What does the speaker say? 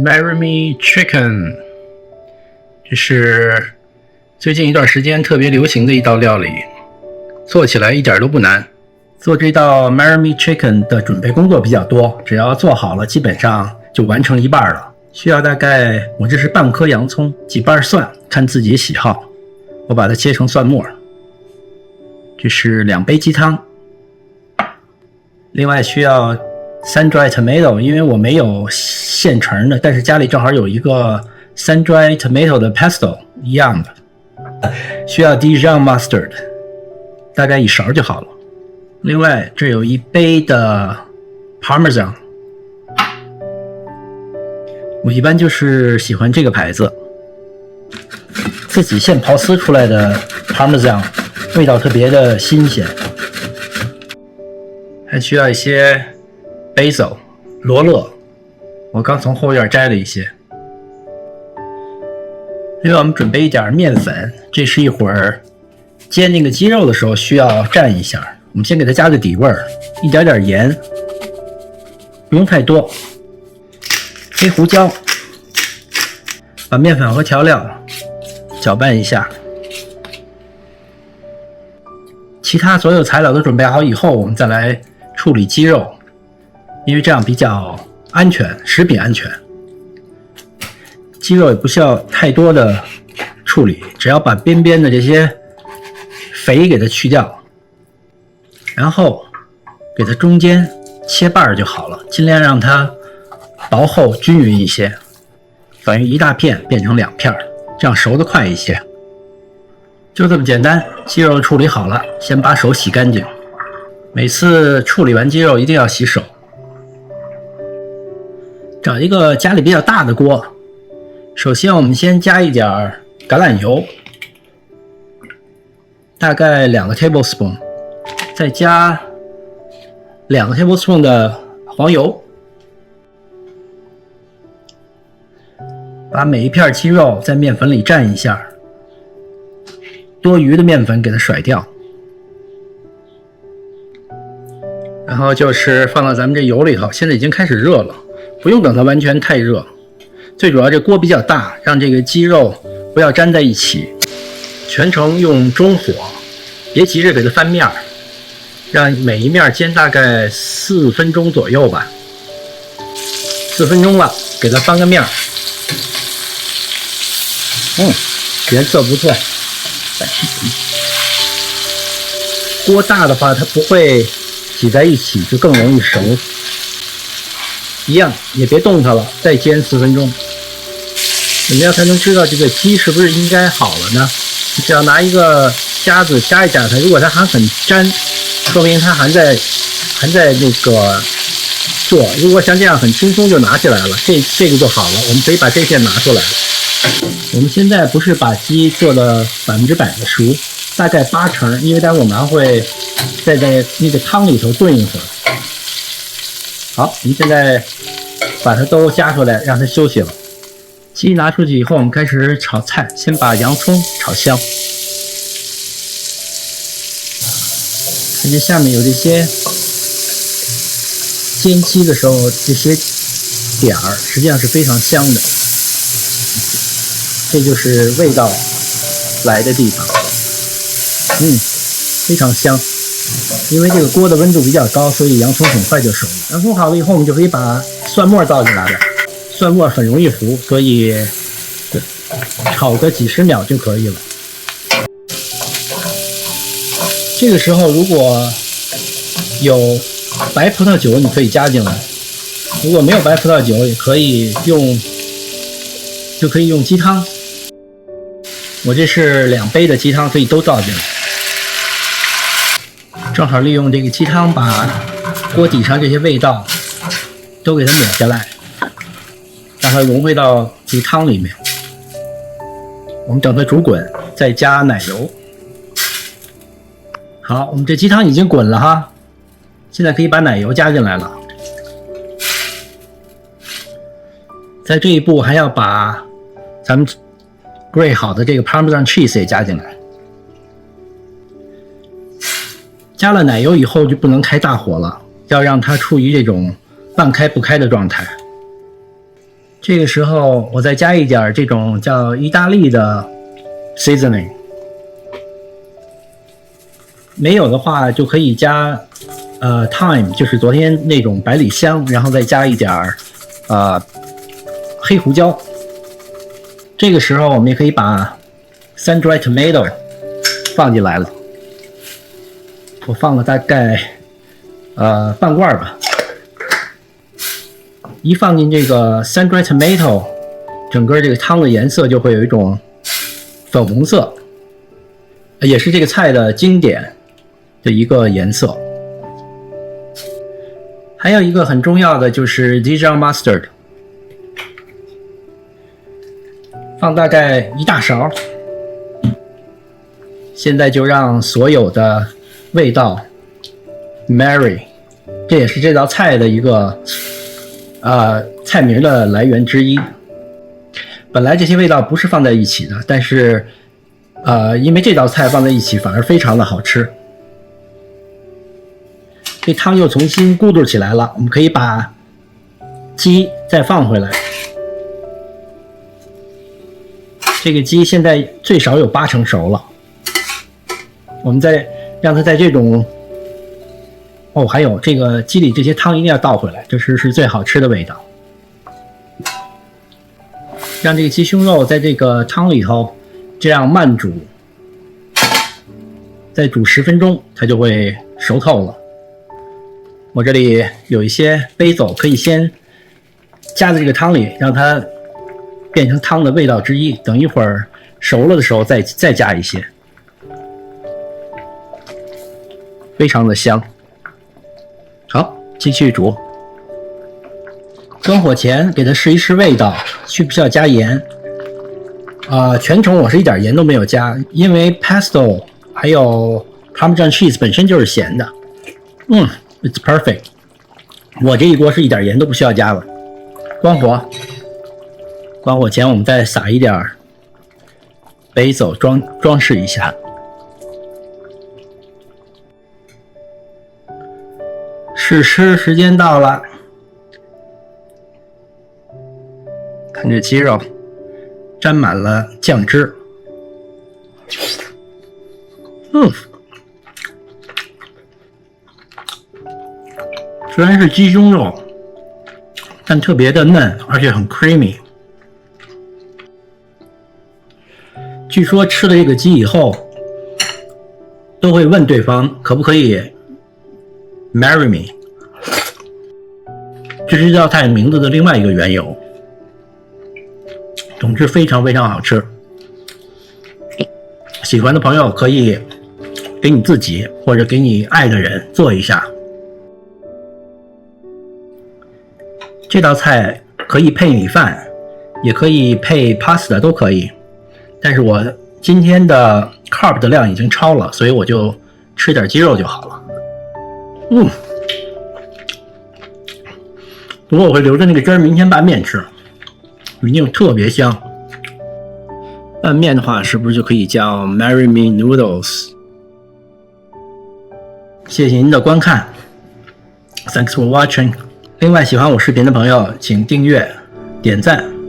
Marry Me Chicken， 这是最近一段时间特别流行的一道料理，做起来一点都不难。做这道 Marry Me Chicken 的准备工作比较多，只要做好了，基本上就完成一半了。需要大概，我这是半颗洋葱，几瓣蒜，看自己喜好。我把它切成蒜末。这是2杯鸡汤。另外需要sun-dried tomato， 因为我没有现成的，但是家里正好有一个 sun-dried tomato 的 pesto 一样的。需要 Dijon mustard， 大概1勺就好了。另外这有1杯的 parmesan， 我一般就是喜欢这个牌子，自己现刨丝出来的 parmesan， 味道特别的新鲜。还需要一些 basil 罗勒，我刚从后院摘了一些。另外我们准备一点面粉，这是一会儿煎那个鸡肉的时候需要蘸一下。我们先给它加个底味儿，一点点盐，不用太多。黑胡椒，把面粉和调料搅拌一下。其他所有材料都准备好以后，我们再来处理鸡肉，因为这样比较安全，食品安全。鸡肉也不需要太多的处理，只要把边边的这些肥给它去掉，然后给它中间切瓣就好了，尽量让它薄厚均匀一些，等于一大片变成2片，这样熟得快一些。就这么简单，鸡肉处理好了，先把手洗干净。每次处理完鸡肉一定要洗手。找一个家里比较大的锅，首先我们先加一点橄榄油，大概2个 tablespoon， 再加2个 tablespoon 的黄油，把每一片鸡肉在面粉里蘸一下，多余的面粉给它甩掉，然后就是放到咱们这油里头，现在已经开始热了，不用等它完全太热。最主要这锅比较大，让这个鸡肉不要粘在一起，全程用中火，别急着给它翻面，让每一面煎大概4分钟左右吧。4分钟了，给它翻个面。颜色不错。锅大的话，它不会挤在一起，就更容易熟。一样，也别动它了，再煎4分钟。怎么样才能知道这个鸡是不是应该好了呢？你只要拿一个夹子夹一夹它，如果它还很粘，说明它还在那个做。如果像这样很轻松就拿起来了，这个就好了。我们可以把这片拿出来。我们现在不是把鸡做的100%的熟，大概80%，因为待会儿我们还会再在那个汤里头炖一会儿。好，我们现在把它都夹出来，让它休息了。鸡拿出去以后，我们开始炒菜，先把洋葱炒香。看这下面有这些煎鸡的时候，这些点儿实际上是非常香的，这就是味道来的地方。非常香。因为这个锅的温度比较高，所以洋葱很快就熟了。洋葱好了以后，我们就可以把蒜末倒进来了。蒜末很容易糊，所以炒个几十秒就可以了。这个时候如果有白葡萄酒，你可以加进来；如果没有白葡萄酒，也可以用鸡汤。我这是2杯的鸡汤，所以都倒进来。正好利用这个鸡汤把锅底上这些味道都给它抹下来，让它融汇到这个汤里面。我们等它煮滚，再加奶油。好，我们这鸡汤已经滚了哈，现在可以把奶油加进来了。在这一步还要把咱们 grate 好的这个 Parmesan cheese 也加进来。加了奶油以后就不能开大火了，要让它处于这种半开不开的状态。这个时候我再加一点这种叫意大利的 seasoning， 没有的话就可以加thyme， 就是昨天那种百里香，然后再加一点黑胡椒。这个时候我们也可以把 sun-dried tomato 放进来了，我放了大概半罐吧。一放进这个 sun-dried tomato， 整个这个汤的颜色就会有一种粉红色，也是这个菜的经典的一个颜色。还有一个很重要的就是 Dijon mustard， 放大概1大勺。现在就让所有的味道 marry， 这也是这道菜的一个菜名的来源之一。本来这些味道不是放在一起的，但是因为这道菜放在一起反而非常的好吃。这汤又重新咕嘟起来了，我们可以把鸡再放回来。这个鸡现在最少有80%熟了，我们再让它在这种还有这个鸡里这些汤一定要倒回来，这是最好吃的味道。让这个鸡胸肉在这个汤里头这样慢煮，再煮10分钟，它就会熟透了。我这里有一些basil，可以先加在这个汤里，让它变成汤的味道之一。等一会儿熟了的时候再加一些，非常的香。好，继续煮。关火前给它试一试味道，需不需要加盐？全程我是一点盐都没有加，因为 pesto 还有 Parmesan cheese 本身就是咸的。It's perfect。我这一锅是一点盐都不需要加了。关火。关火前我们再撒一点 basil 装饰一下。试吃时间到了，看这鸡肉沾满了酱汁。虽然是鸡胸肉，但特别的嫩，而且很 creamy。据说吃了这个鸡以后，都会问对方可不可以 marry me， 这是这道菜名字的另外一个缘由。总之非常非常好吃，喜欢的朋友可以给你自己或者给你爱的人做一下。这道菜可以配米饭，也可以配 pasta 都可以，但是我今天的 carb 的量已经超了，所以我就吃点鸡肉就好了。不过我会留着那个汁儿，明天拌面吃，一定特别香。拌面的话，是不是就可以叫 Marry Me Noodles？ 谢谢您的观看 ，Thanks for watching。另外，喜欢我视频的朋友，请订阅、点赞。